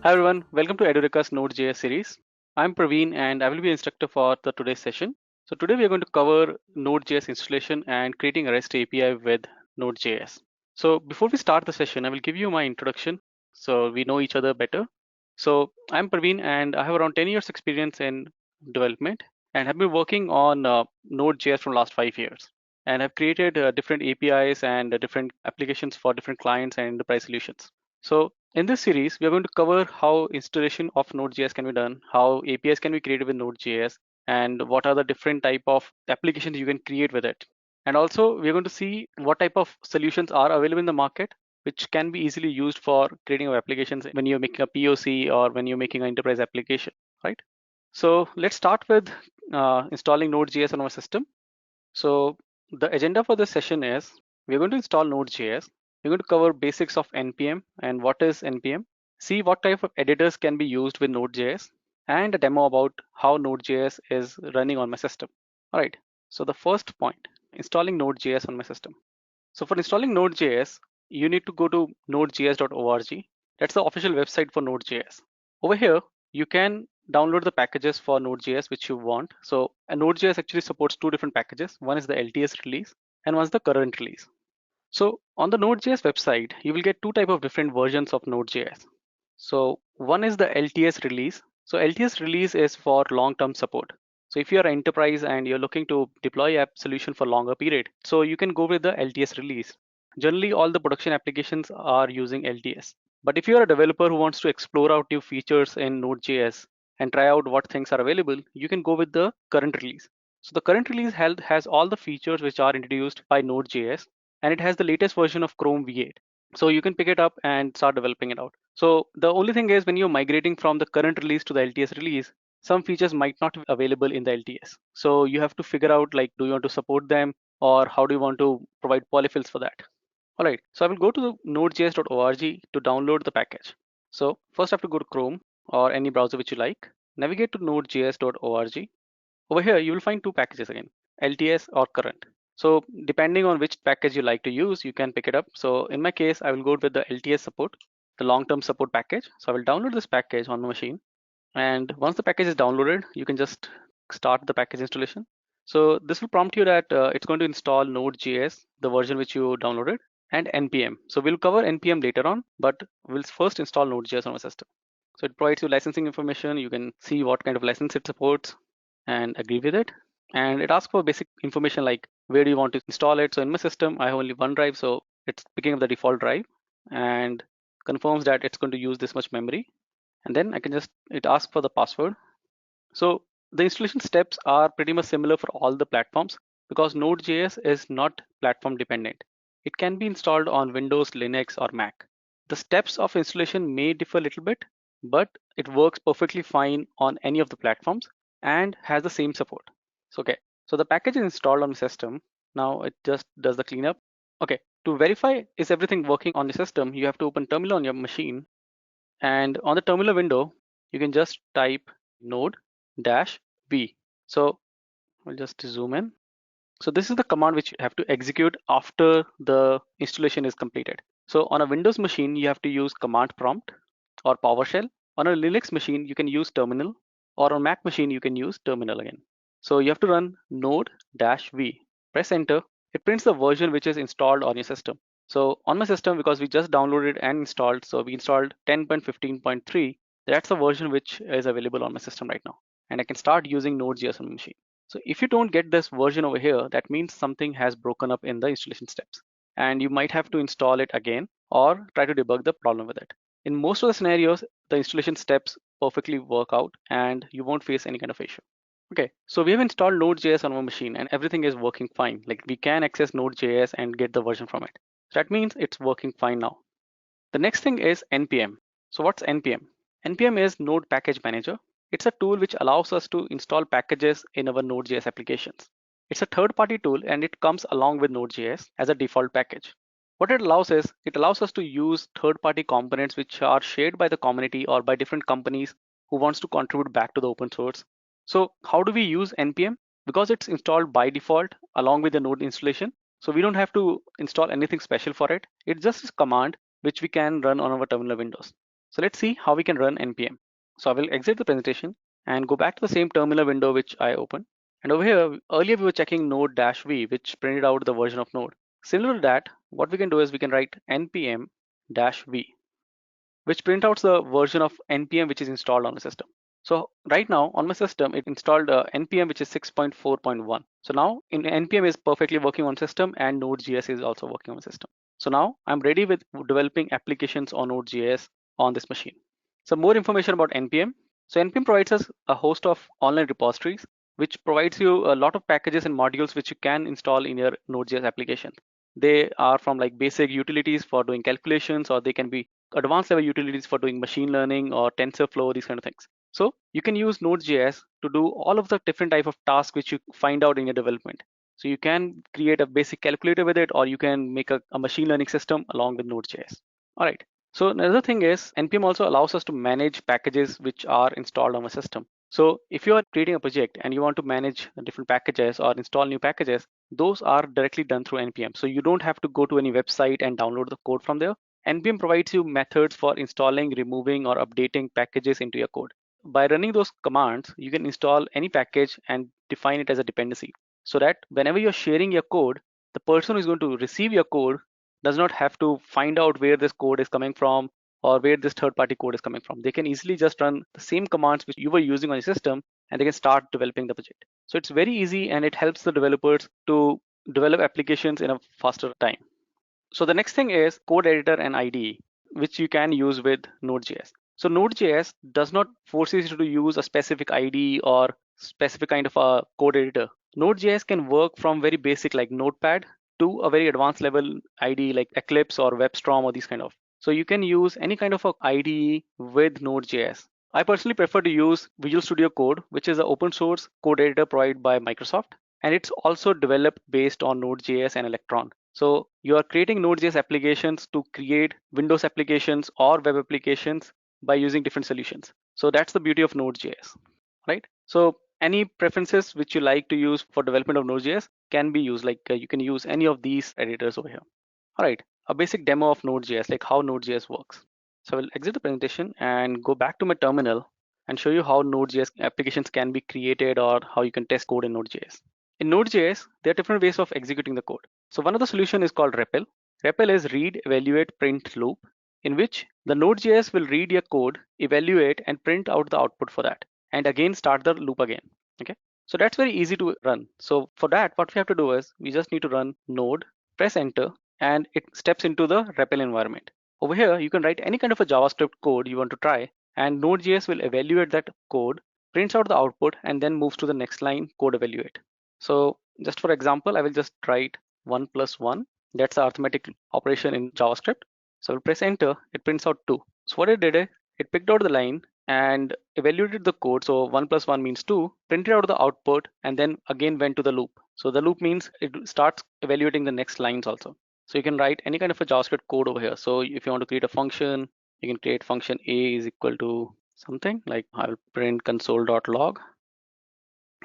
Hi everyone, welcome to Edureka's Node.js series. I'm Praveen and I will be instructor for the today's session. So today we are going to cover Node.js installation and creating a REST API with Node.js. So before we start the session, I will give you my introduction so we know each other better. So I'm Praveen and I have around 10 years experience in development and have been working on Node.js from last 5 years. And have created different APIs and different applications for different clients and enterprise solutions. So in this series, we are going to cover how installation of Node.js can be done, how APIs can be created with Node.js, and what are the different type of applications you can create with it. And also, we're going to see what type of solutions are available in the market, which can be easily used for creating of applications when you're making a POC or when you're making an enterprise application, right? So let's start with installing Node.js on our system. So the agenda for this session is we're going to install Node.js. We're going to cover basics of NPM and what is NPM, see what type of editors can be used with Node.js, and a demo about how Node.js is running on my system. All right, so the first point, installing Node.js on my system. So for installing Node.js, you need to go to nodejs.org. That's the official website for Node.js. Over here, you can download the packages for Node.js which you want. So Node.js actually supports two different packages. One is the LTS release and one's the current release. So on the Node.js website, you will get two type of different versions of Node.js. So one is the LTS release. So LTS release is for long-term support. So if you're an enterprise and you're looking to deploy app solution for longer period, so you can go with the LTS release. Generally, all the production applications are using LTS. But if you're a developer who wants to explore out new features in Node.js and try out what things are available, you can go with the current release. So the current release has all the features which are introduced by Node.js, and it has the latest version of Chrome V8. So you can pick it up and start developing it out. So the only thing is when you're migrating from the current release to the LTS release, some features might not be available in the LTS. So you have to figure out like, do you want to support them or how do you want to provide polyfills for that? All right, so I will go to nodejs.org to download the package. So first I have to go to Chrome or any browser which you like. Navigate to nodejs.org. Over here, you will find two packages again, LTS or current. So depending on which package you like to use, you can pick it up. So in my case, I will go with the LTS support, the long-term support package. So I will download this package on my machine. And once the package is downloaded, you can just start the package installation. So this will prompt you that it's going to install Node.js, the version which you downloaded, and NPM. So we'll cover NPM later on, but we'll first install Node.js on our system. So it provides you licensing information. You can see what kind of license it supports and agree with it. And it asks for basic information like where do you want to install it. So in my system, I have only one drive, so it's picking up the default drive and confirms that it's going to use this much memory. And then I can just, it asks for the password. So the installation steps are pretty much similar for all the platforms because Node.js is not platform dependent. It can be installed on Windows, Linux, or Mac. The steps of installation may differ a little bit, but it works perfectly fine on any of the platforms and has the same support. So, okay, so the package is installed on the system. Now it just does the cleanup. Okay, to verify is everything working on the system, you have to open terminal on your machine. And on the terminal window, you can just type node-v. So I'll just zoom in. So this is the command which you have to execute after the installation is completed. So on a Windows machine, you have to use command prompt or PowerShell. On a Linux machine, you can use terminal, or on Mac machine, you can use terminal again. So you have to run node-v. Press enter. It prints the version which is installed on your system. So on my system, because we just downloaded and installed, so we installed 10.15.3. That's the version which is available on my system right now. And I can start using Node.js on my machine. So if you don't get this version over here, that means something has broken up in the installation steps. And you might have to install it again or try to debug the problem with it. In most of the scenarios, the installation steps perfectly work out and you won't face any kind of issue. Okay, so we have installed Node.js on our machine and everything is working fine. Like we can access Node.js and get the version from it. So that means it's working fine now. The next thing is NPM. So what's NPM? NPM is Node Package Manager. It's a tool which allows us to install packages in our Node.js applications. It's a third-party tool and it comes along with Node.js as a default package. What it allows is, it allows us to use third-party components which are shared by the community or by different companies who wants to contribute back to the open source. So how do we use NPM? Because it's installed by default along with the Node installation. So we don't have to install anything special for it. It's just a command which we can run on our terminal windows. So let's see how we can run npm. So I will exit the presentation and go back to the same terminal window which I opened. And over here, earlier we were checking node-v, which printed out the version of node. Similar to that, what we can do is we can write npm-v, which print out the version of npm which is installed on the system. So right now on my system, it installed npm which is 6.4.1. So now in npm is perfectly working on system and node.js is also working on the system. So now I'm ready with developing applications on node.js on this machine. Some more information about npm. So npm provides us a host of online repositories which provides you a lot of packages and modules which you can install in your node.js application. They are from like basic utilities for doing calculations, or they can be advanced level utilities for doing machine learning or TensorFlow, these kind of things. So you can use Node.js to do all of the different type of tasks which you find out in your development. So you can create a basic calculator with it, or you can make a machine learning system along with Node.js. All right. So another thing is npm also allows us to manage packages which are installed on a system. So if you are creating a project and you want to manage different packages or install new packages, those are directly done through npm. So you don't have to go to any website and download the code from there. npm provides you methods for installing, removing, or updating packages into your code. By running those commands, you can install any package and define it as a dependency, so that whenever you're sharing your code, the person who's going to receive your code does not have to find out where this code is coming from or where this third-party code is coming from. They can easily just run the same commands which you were using on your system, and they can start developing the project. So it's very easy, and it helps the developers to develop applications in a faster time. So the next thing is code editor and IDE, which you can use with Node.js. So Node.js does not force you to use a specific IDE or specific kind of a code editor. Node.js can work from very basic like Notepad to a very advanced level IDE like Eclipse or WebStorm or these kind of. So you can use any kind of a IDE with Node.js. I personally prefer to use Visual Studio Code, which is an open source code editor provided by Microsoft, and it's also developed based on Node.js and Electron. So you are creating Node.js applications to create Windows applications or web applications by using different solutions. So that's the beauty of Node.js, right? So any preferences which you like to use for development of Node.js can be used. Like you can use any of these editors over here. All right, a basic demo of Node.js, like how Node.js works. So I will exit the presentation and go back to my terminal and show you how Node.js applications can be created or how you can test code in Node.js. In Node.js, there are different ways of executing the code. So one of the solution is called REPL. REPL is read, evaluate, print loop, in which the Node.js will read your code, evaluate, and print out the output for that, and again start the loop again. Okay, so that's very easy to run. So for that, what we have to do is we just need to run node, press enter, and it steps into the REPL environment. Over here, you can write any kind of a JavaScript code you want to try, and Node.js will evaluate that code, prints out the output, and then moves to the next line, code evaluate. So just for example, I will just write 1 plus 1. That's the arithmetic operation in JavaScript. So I'll press enter, it prints out 2. So what it did is, it picked out the line and evaluated the code. So 1 plus 1 means 2, printed out the output, and then again went to the loop. So the loop means it starts evaluating the next lines also. So you can write any kind of a JavaScript code over here. So if you want to create a function, you can create function a is equal to something like I will print console.log.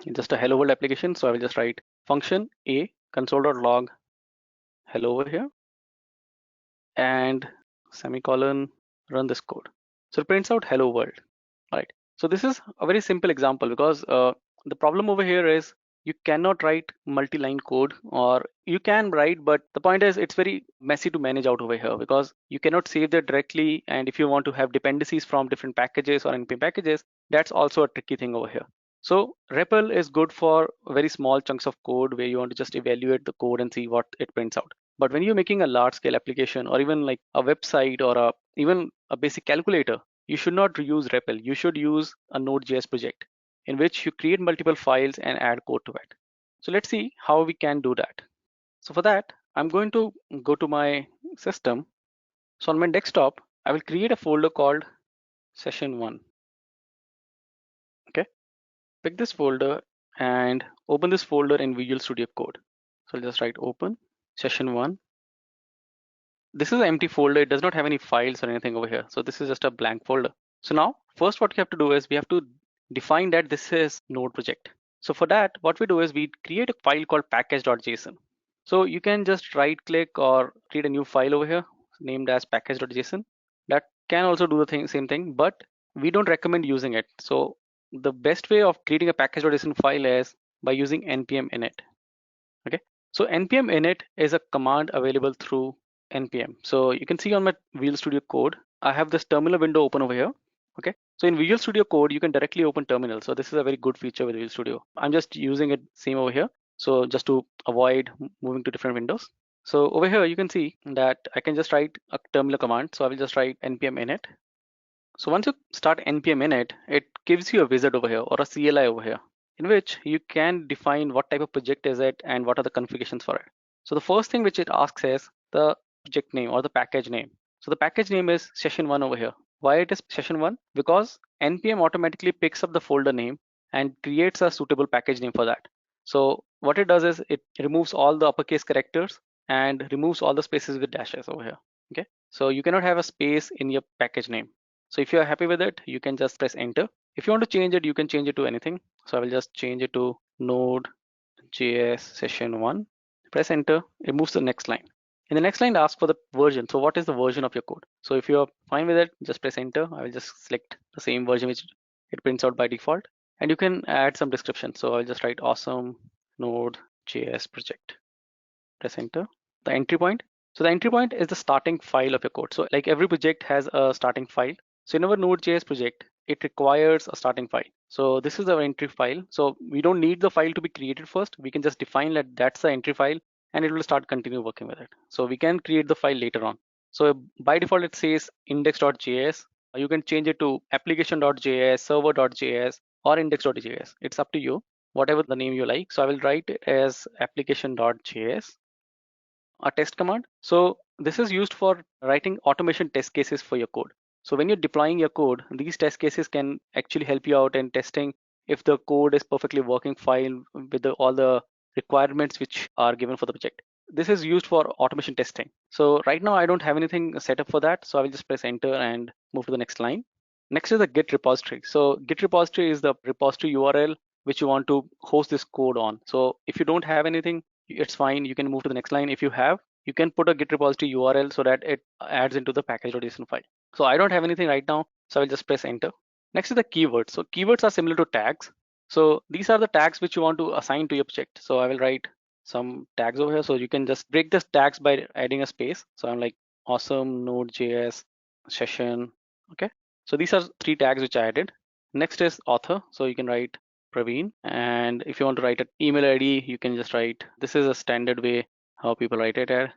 It's just a hello world application. So I will just write function a console.log hello over here and semicolon run this code. So it prints out hello world. All right. So this is a very simple example because the problem over here is you cannot write multi-line code, or you can write, but the point is it's very messy to manage out over here because you cannot save that directly. And if you want to have dependencies from different packages or npm packages, that's also a tricky thing over here. So REPL is good for very small chunks of code where you want to just evaluate the code and see what it prints out. But when you're making a large scale application or even like a website or even a basic calculator, you should not use REPL. You should use a Node.js project in which you create multiple files and add code to it. So let's see how we can do that. So for that, I'm going to go to my system. So on my desktop, I will create a folder called session1. Okay, pick this folder and open this folder in Visual Studio Code. So I'll just write open session1. This is an empty folder. It does not have any files or anything over here. So this is just a blank folder. So now first what we have to do is we have to define that this is node project. So for that, what we do is we create a file called package.json. So you can just right click or create a new file over here named as package.json. That can also do the same thing, but we don't recommend using it. So the best way of creating a package.json file is by using npm init. Okay, so npm init is a command available through npm. So you can see on my Visual Studio Code, I have this terminal window open over here. Okay, so in Visual Studio Code, you can directly open terminal. So this is a very good feature with Visual Studio. I'm just using it same over here. So just to avoid moving to different windows. So over here, you can see that I can just write a terminal command. So I will just write npm init. So once you start npm init, it gives you a wizard over here or a CLI over here, in which you can define what type of project is it and what are the configurations for it. So the first thing which it asks is the project name or the package name. So the package name is session1 over here. Why it is session1? Because npm automatically picks up the folder name and creates a suitable package name for that. So what it does is it removes all the uppercase characters and removes all the spaces with dashes over here. Okay, so you cannot have a space in your package name. So if you are happy with it, you can just press enter. If you want to change it, you can change it to anything. So I will just change it to nodejs session1. Press enter. It moves to the next line. In the next line, ask for the version. So what is the version of your code? So if you're fine with it, just press enter. I will just select the same version which it prints out by default. And you can add some description. So I'll just write awesome node.js project. Press enter. The entry point. So the entry point is the starting file of your code. So like every project has a starting file. So in our Node.js project, it requires a starting file. So this is our entry file. So we don't need the file to be created first. We can just define that that's the entry file and it will start continue working with it. So we can create the file later on. So by default, it says index.js. You can change it to application.js, server.js, or index.js. It's up to you, whatever the name you like. So I will write it as application.js. A test command. So this is used for writing automation test cases for your code. So when you're deploying your code, these test cases can actually help you out in testing if the code is perfectly working fine with all the requirements which are given for the project. This is used for automation testing. So right now I don't have anything set up for that. So I will just press enter and move to the next line. Next is the Git repository. So Git repository is the repository URL which you want to host this code on. So if you don't have anything, it's fine. You can move to the next line. If you have, you can put a Git repository URL so that it adds into the package.json file. So I don't have anything right now, so I'll just press enter. Next is the keywords. So keywords are similar to tags. So these are the tags which you want to assign to your project. So I will write some tags over here. So you can just break this tags by adding a space. So I'm like awesome node.js session. Okay. So these are 3 tags which I added. Next is author. So you can write Praveen. And if you want to write an email ID, you can just write, this is a standard way how people write it here.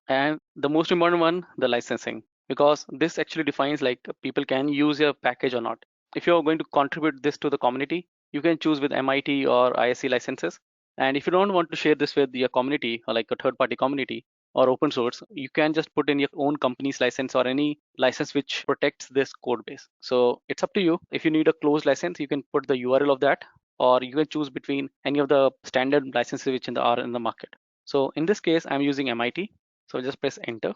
And the most important one, the licensing, because this actually defines like people can use your package or not. If you're going to contribute this to the community, you can choose with MIT or ISC licenses. And if you don't want to share this with your community or like a third-party community or open source, you can just put in your own company's license or any license which protects this code base. So it's up to you. If you need a closed license, you can put the URL of that, or you can choose between any of the standard licenses which are in the market. So in this case, I'm using MIT. So just press enter.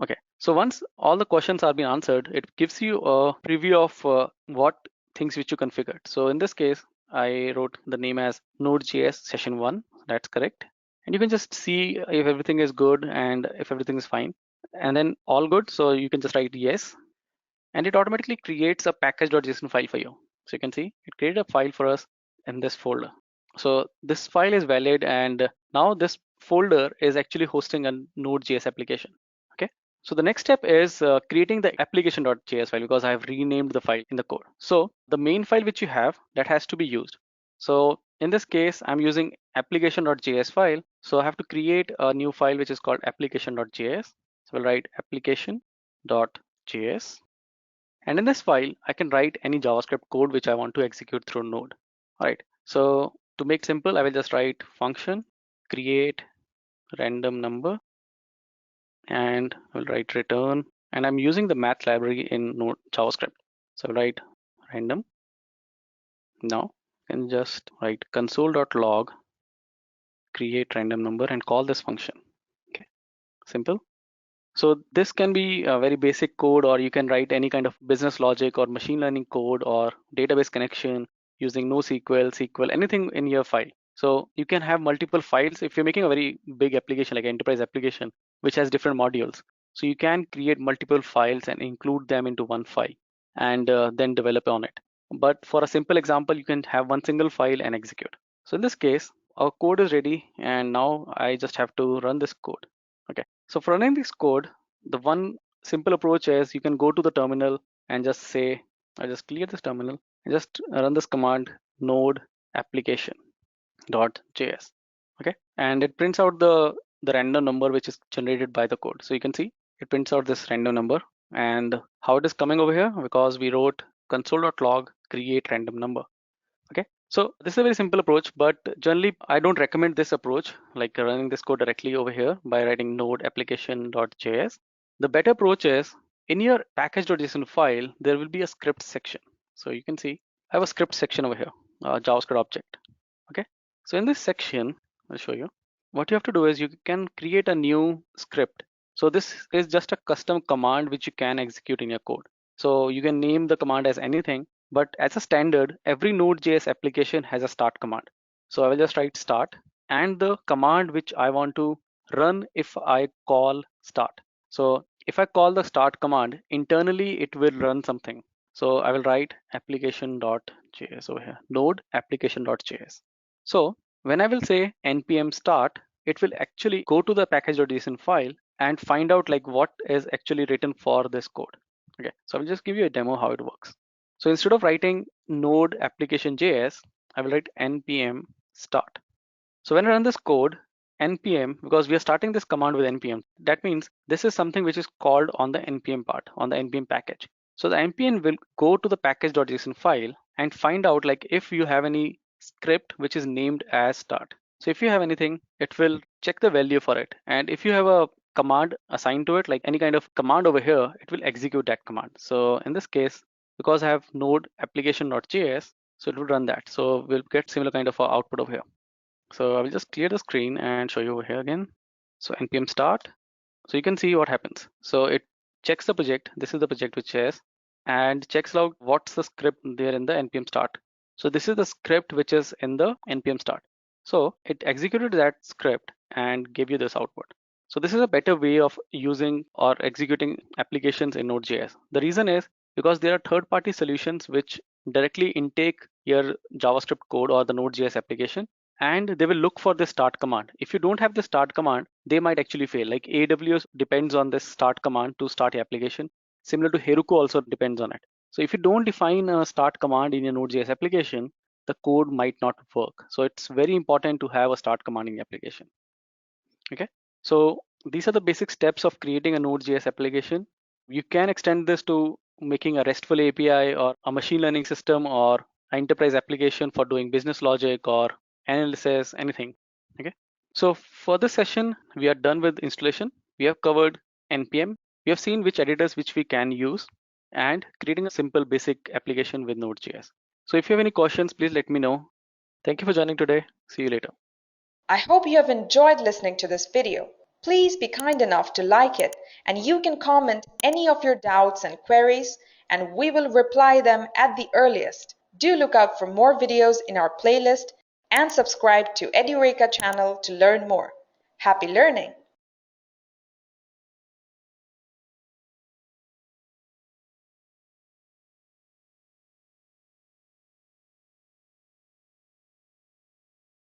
Okay, so once all the questions are being answered, it gives you a preview of what things which you configured. So in this case, I wrote the name as Node.js session1. That's correct. And you can just see if everything is good and if everything is fine. And then all good. So you can just write yes. And it automatically creates a package.json file for you. So you can see it created a file for us in this folder. So this file is valid, and now this folder is actually hosting a Node.js application. Okay. So the next step is creating the application.js file, because I have renamed the file in the code. So the main file which you have, that has to be used. So in this case, I'm using application.js file. So I have to create a new file which is called application.js. So I'll write application.js. And in this file, I can write any JavaScript code which I want to execute through Node. All right. So to make simple, I will just write function create random number, and I'll write return. And I'm using the math library in Node JavaScript. So I'll write random. Now I can just write console.log create random number and call this function. Okay, simple. So this can be a very basic code, or you can write any kind of business logic or machine learning code or database connection using NoSQL, SQL, anything in your file. So you can have multiple files if you're making a very big application like enterprise application, which has different modules. So you can create multiple files and include them into one file and then develop on it. But for a simple example, you can have one single file and execute. So in this case, our code is ready, and now I just have to run this code. Okay, so for running this code, the one simple approach is you can go to the terminal and just say, I just clear this terminal and just run this command node application.js. Okay, and it prints out the random number which is generated by the code. So you can see it prints out this random number, and how it is coming over here, because we wrote console.log create random number. Okay, so this is a very simple approach, but generally I don't recommend this approach, like running this code directly over here by writing node application.js. The better approach is in your package.json file, there will be a script section. So you can see I have a script section over here, JavaScript object. Okay, so in this section, I'll show you. What you have to do is you can create a new script. So this is just a custom command which you can execute in your code. So you can name the command as anything, but as a standard, every Node.js application has a start command. So I will just write start and the command which I want to run if I call start. So if I call the start command, internally it will run something. So I will write application.js over here, node application.js. So when I will say npm start, it will actually go to the package.json file and find out like what is actually written for this code. Okay, so I'll just give you a demo how it works. So instead of writing node application.js, I will write npm start. So when I run this code, npm, because we are starting this command with npm, that means this is something which is called on the npm part, on the npm package. So the npm will go to the package.json file and find out like if you have any script which is named as start. So if you have anything, it will check the value for it. And if you have a command assigned to it, like any kind of command over here, it will execute that command. So in this case, because I have node application.js, so it will run that. So we'll get similar kind of output over here. So I will just clear the screen and show you over here again. So npm start. So you can see what happens. So it checks the project. This is the project which is, and checks out what's the script there in the npm start. So this is the script which is in the npm start. So it executed that script and gave you this output. So this is a better way of using or executing applications in Node.js. The reason is because there are third-party solutions which directly intake your JavaScript code or the Node.js application, and they will look for the start command. If you don't have the start command, they might actually fail. Like AWS depends on this start command to start your application. Similar to Heroku also depends on it. So if you don't define a start command in your Node.js application, the code might not work. So it's very important to have a start command in your application. Okay, so these are the basic steps of creating a Node.js application. You can extend this to making a RESTful API or a machine learning system or an enterprise application for doing business logic or analysis, anything. Okay, so for this session, we are done with installation. We have covered npm. We have seen which editors which we can use and creating a simple basic application with Node.js. So if you have any questions, please let me know. Thank you for joining today. See you later. I hope you have enjoyed listening to this video. Please be kind enough to like it, and you can comment any of your doubts and queries, and we will reply them at the earliest. Do look out for more videos in our playlist and subscribe to Edureka channel to learn more. Happy learning!